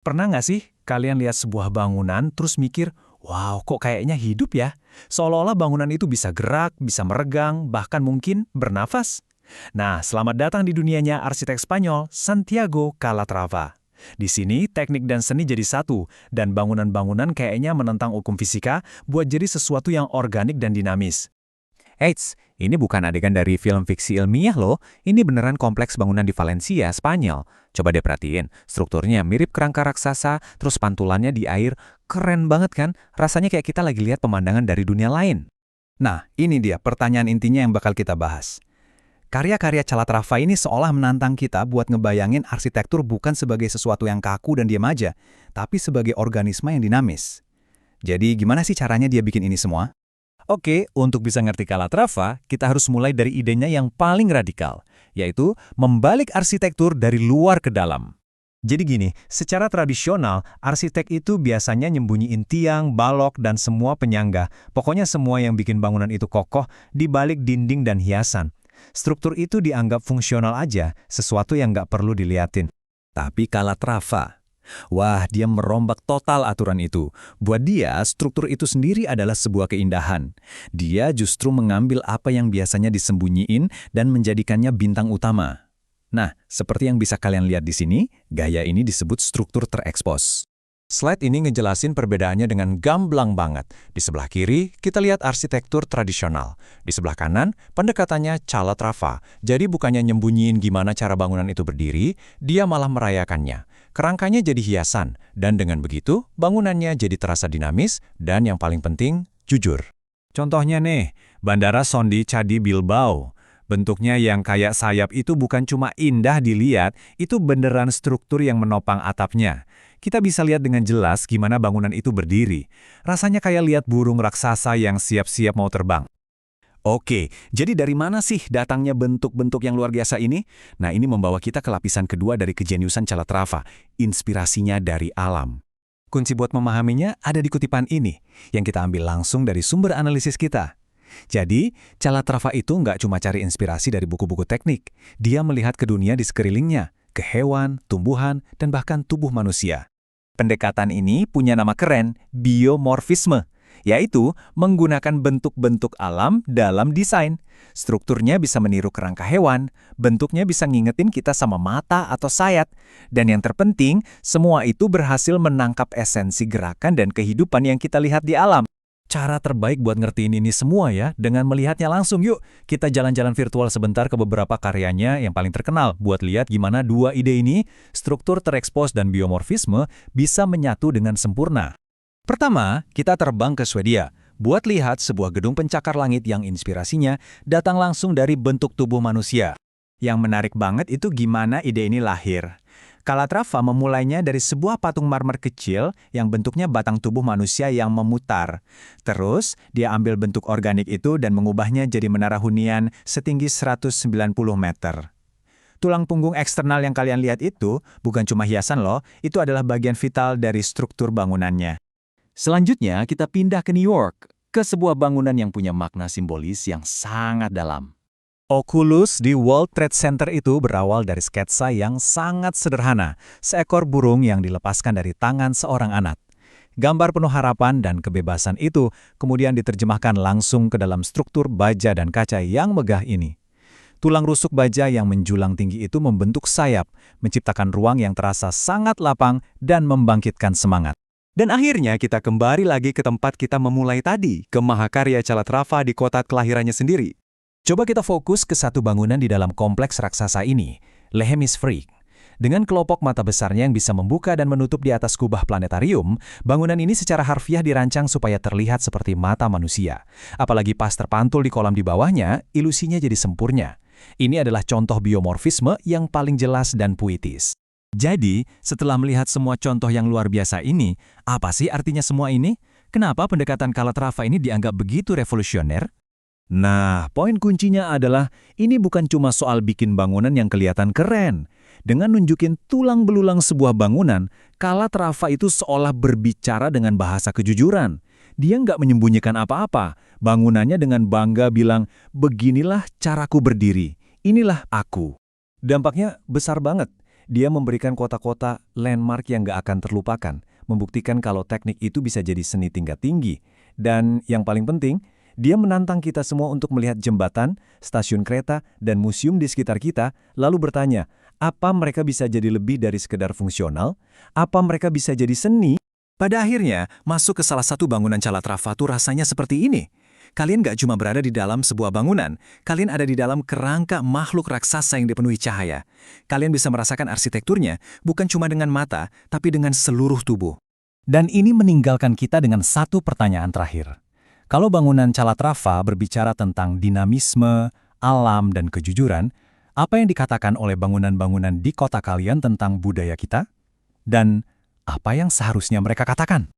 Pernah nggak sih kalian lihat sebuah bangunan terus mikir, wow kok kayaknya hidup ya? Seolah-olah bangunan itu bisa gerak, bisa meregang, bahkan mungkin bernafas. Nah, selamat datang di dunianya arsitek Spanyol, Santiago Calatrava. Di sini, teknik dan seni jadi satu, dan bangunan-bangunan kayaknya menentang hukum fisika buat jadi sesuatu yang organik dan dinamis. Eits, ini bukan adegan dari film fiksi ilmiah loh. Ini beneran kompleks bangunan di Valencia, Spanyol. Coba deh perhatiin, strukturnya mirip kerangka raksasa, terus pantulannya di air. Keren banget kan? Rasanya kayak kita lagi lihat pemandangan dari dunia lain. Nah, ini dia pertanyaan intinya yang bakal kita bahas. Karya-karya Calatrava ini seolah menantang kita buat ngebayangin arsitektur bukan sebagai sesuatu yang kaku dan diam aja, tapi sebagai organisme yang dinamis. Jadi gimana sih caranya dia bikin ini semua? Oke, untuk bisa ngerti Calatrava, kita harus mulai dari idenya yang paling radikal, yaitu membalik arsitektur dari luar ke dalam. Jadi gini, secara tradisional, arsitek itu biasanya nyembunyiin tiang, balok, dan semua penyangga. Pokoknya semua yang bikin bangunan itu kokoh di balik dinding dan hiasan. Struktur itu dianggap fungsional aja, sesuatu yang nggak perlu diliatin. Tapi Calatrava, wah dia merombak total aturan itu. Buat dia, struktur itu sendiri adalah sebuah keindahan. Dia justru mengambil apa yang biasanya disembunyiin dan menjadikannya bintang utama. Nah, seperti yang bisa kalian lihat di sini, gaya ini disebut struktur terekspos. Slide ini ngejelasin perbedaannya dengan gamblang banget. Di sebelah kiri, kita lihat arsitektur tradisional. Di sebelah kanan, pendekatannya Calatrava. Jadi bukannya nyembunyiin gimana cara bangunan itu berdiri, dia malah merayakannya. Kerangkanya jadi hiasan, dan dengan begitu, bangunannya jadi terasa dinamis, dan yang paling penting, jujur. Contohnya nih, Bandara Sondi Chadi Bilbao. Bentuknya yang kayak sayap itu bukan cuma indah dilihat, itu beneran struktur yang menopang atapnya. Kita bisa lihat dengan jelas gimana bangunan itu berdiri. Rasanya kayak lihat burung raksasa yang siap-siap mau terbang. Oke, jadi dari mana sih datangnya bentuk-bentuk yang luar biasa ini? Nah, ini membawa kita ke lapisan kedua dari kejeniusan Calatrava, inspirasinya dari alam. Kunci buat memahaminya ada di kutipan ini, yang kita ambil langsung dari sumber analisis kita. Jadi, Calatrava itu nggak cuma cari inspirasi dari buku-buku teknik. Dia melihat ke dunia di sekelilingnya, ke hewan, tumbuhan, dan bahkan tubuh manusia. Pendekatan ini punya nama keren, biomorfisme, yaitu menggunakan bentuk-bentuk alam dalam desain. Strukturnya bisa meniru kerangka hewan, bentuknya bisa ngingetin kita sama mata atau sayap, dan yang terpenting, semua itu berhasil menangkap esensi gerakan dan kehidupan yang kita lihat di alam. Cara terbaik buat ngertiin ini semua ya, dengan melihatnya langsung. Yuk, kita jalan-jalan virtual sebentar ke beberapa karyanya yang paling terkenal buat lihat gimana dua ide ini, struktur terekspos dan biomorfisme, bisa menyatu dengan sempurna. Pertama, kita terbang ke Swedia buat lihat sebuah gedung pencakar langit yang inspirasinya datang langsung dari bentuk tubuh manusia. Yang menarik banget itu gimana ide ini lahir. Calatrava memulainya dari sebuah patung marmer kecil yang bentuknya batang tubuh manusia yang memutar. Terus, dia ambil bentuk organik itu dan mengubahnya jadi menara hunian setinggi 190 meter. Tulang punggung eksternal yang kalian lihat itu bukan cuma hiasan loh, itu adalah bagian vital dari struktur bangunannya. Selanjutnya, kita pindah ke New York, ke sebuah bangunan yang punya makna simbolis yang sangat dalam. Oculus di World Trade Center itu berawal dari sketsa yang sangat sederhana, seekor burung yang dilepaskan dari tangan seorang anak. Gambar penuh harapan dan kebebasan itu kemudian diterjemahkan langsung ke dalam struktur baja dan kaca yang megah ini. Tulang rusuk baja yang menjulang tinggi itu membentuk sayap, menciptakan ruang yang terasa sangat lapang dan membangkitkan semangat. Dan akhirnya kita kembali lagi ke tempat kita memulai tadi, ke mahakarya Calatrava di kota kelahirannya sendiri. Coba kita fokus ke satu bangunan di dalam kompleks raksasa ini, Le Hemispherique. Dengan kelopak mata besarnya yang bisa membuka dan menutup di atas kubah planetarium, bangunan ini secara harfiah dirancang supaya terlihat seperti mata manusia. Apalagi pas terpantul di kolam di bawahnya, ilusinya jadi sempurna. Ini adalah contoh biomorfisme yang paling jelas dan puitis. Jadi, setelah melihat semua contoh yang luar biasa ini, apa sih artinya semua ini? Kenapa pendekatan Calatrava ini dianggap begitu revolusioner? Nah, poin kuncinya adalah ini bukan cuma soal bikin bangunan yang kelihatan keren. Dengan nunjukin tulang belulang sebuah bangunan, Calatrava itu seolah berbicara dengan bahasa kejujuran. Dia nggak menyembunyikan apa-apa. Bangunannya dengan bangga bilang, beginilah caraku berdiri, inilah aku. Dampaknya besar banget. Dia memberikan kota-kota landmark yang gak akan terlupakan, membuktikan kalau teknik itu bisa jadi seni tingkat tinggi. Dan yang paling penting, dia menantang kita semua untuk melihat jembatan, stasiun kereta, dan museum di sekitar kita, lalu bertanya, apa mereka bisa jadi lebih dari sekedar fungsional? Apa mereka bisa jadi seni? Pada akhirnya, masuk ke salah satu bangunan Calatrava tuh rasanya seperti ini. Kalian gak cuma berada di dalam sebuah bangunan, kalian ada di dalam kerangka makhluk raksasa yang dipenuhi cahaya. Kalian bisa merasakan arsitekturnya, bukan cuma dengan mata, tapi dengan seluruh tubuh. Dan ini meninggalkan kita dengan satu pertanyaan terakhir. Kalau bangunan Calatrava berbicara tentang dinamisme, alam, dan kejujuran, apa yang dikatakan oleh bangunan-bangunan di kota kalian tentang budaya kita? Dan apa yang seharusnya mereka katakan?